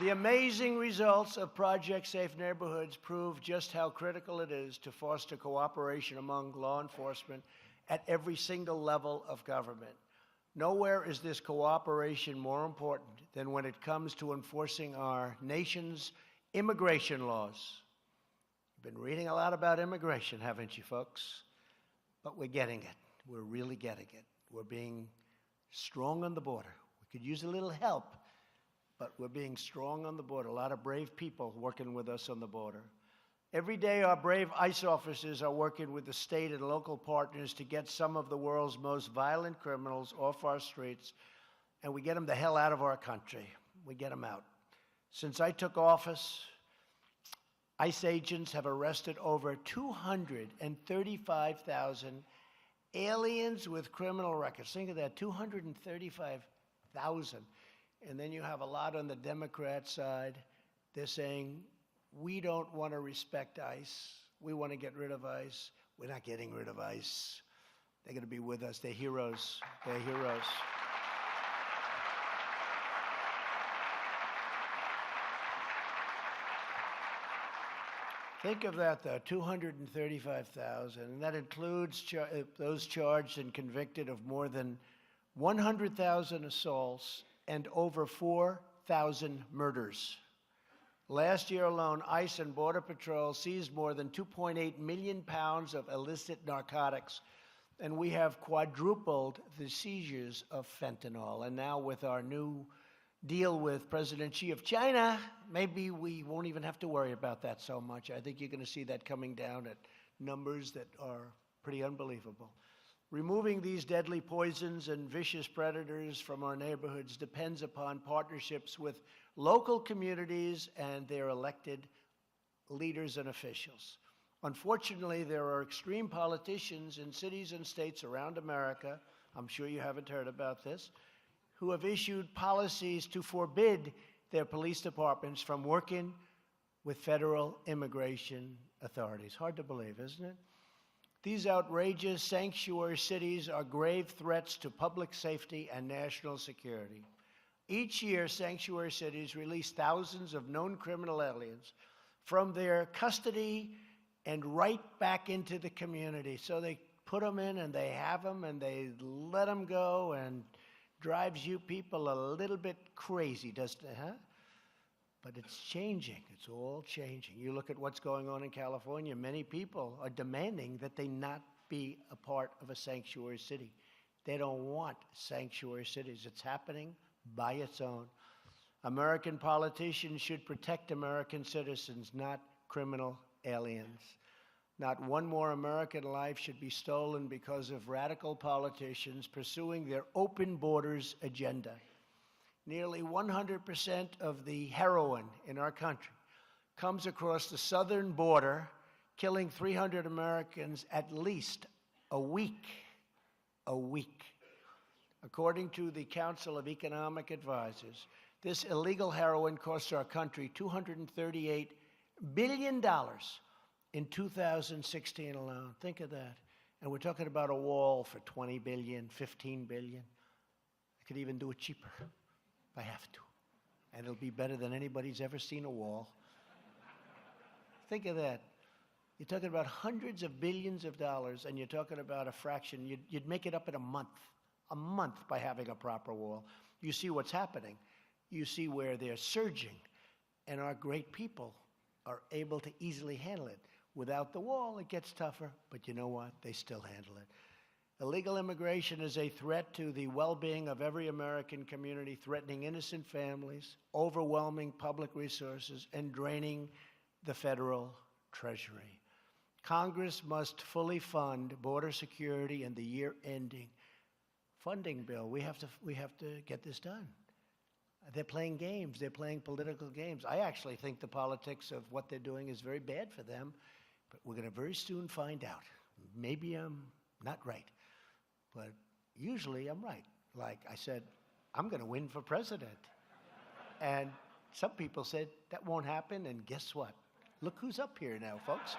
The amazing results of Project Safe Neighborhoods prove just how critical it is to foster cooperation among law enforcement at every single level of government. Nowhere is this cooperation more important than when it comes to enforcing our nation's immigration laws. You've been reading a lot about immigration, haven't you, folks? But we're getting it. We're really getting it. We're being strong on the border. We could use a little help, but we're being strong on the border. A lot of brave people working with us on the border. Every day, our brave ICE officers are working with the state and local partners to get some of the world's most violent criminals off our streets, and we get them the hell out of our country. We get them out. Since I took office, ICE agents have arrested over 235,000 aliens with criminal records. Think of that, 235,000. And then you have a lot on the Democrat side. They're saying, we don't want to respect ICE. We want to get rid of ICE. We're not getting rid of ICE. They're going to be with us. They're heroes. They're heroes. Think of that, though, 235,000, and that includes those charged and convicted of more than 100,000 assaults and over 4,000 murders. Last year alone, ICE and Border Patrol seized more than 2.8 million pounds of illicit narcotics, and we have quadrupled the seizures of fentanyl. And now with our new deal with President Xi of China, maybe we won't even have to worry about that so much. I think you're going to see that coming down at numbers that are pretty unbelievable. Removing these deadly poisons and vicious predators from our neighborhoods depends upon partnerships with local communities and their elected leaders and officials. Unfortunately, there are extreme politicians in cities and states around America, I'm sure you haven't heard about this, who have issued policies to forbid their police departments from working with federal immigration authorities. Hard to believe, isn't it? These outrageous sanctuary cities are grave threats to public safety and national security. Each year, sanctuary cities release thousands of known criminal aliens from their custody and right back into the community. So they put them in and they have them and they let them go, and drives you people a little bit crazy, doesn't it, huh? But it's changing. It's all changing. You look at what's going on in California. Many people are demanding that they not be a part of a sanctuary city. They don't want sanctuary cities. It's happening by its own. American politicians should protect American citizens, not criminal aliens. Not one more American life should be stolen because of radical politicians pursuing their open borders agenda. Nearly 100% of the heroin in our country comes across the southern border, killing 300 Americans at least a week. A week. According to the Council of Economic Advisors, this illegal heroin costs our country $238 billion in 2016 alone. Think of that. And we're talking about a wall for $20 billion, $15 billion. I could even do it cheaper if I have to. And it'll be better than anybody's ever seen a wall. Think of that. You're talking about hundreds of billions of dollars, and you're talking about a fraction. You'd make it up in a month by having a proper wall. You see what's happening. You see where they're surging, and our great people are able to easily handle it. Without the wall, it gets tougher, but you know what? They still handle it. Illegal immigration is a threat to the well-being of every American community, threatening innocent families, overwhelming public resources, and draining the federal treasury. Congress must fully fund border security and the year-ending funding bill. We have to get this done. They're playing games. They're playing political games. I actually think the politics of what they're doing is very bad for them, but we're going to very soon find out. Maybe I'm not right, but usually I'm right. Like I said, I'm going to win for president. And some people said that won't happen, and guess what? Look who's up here now, folks.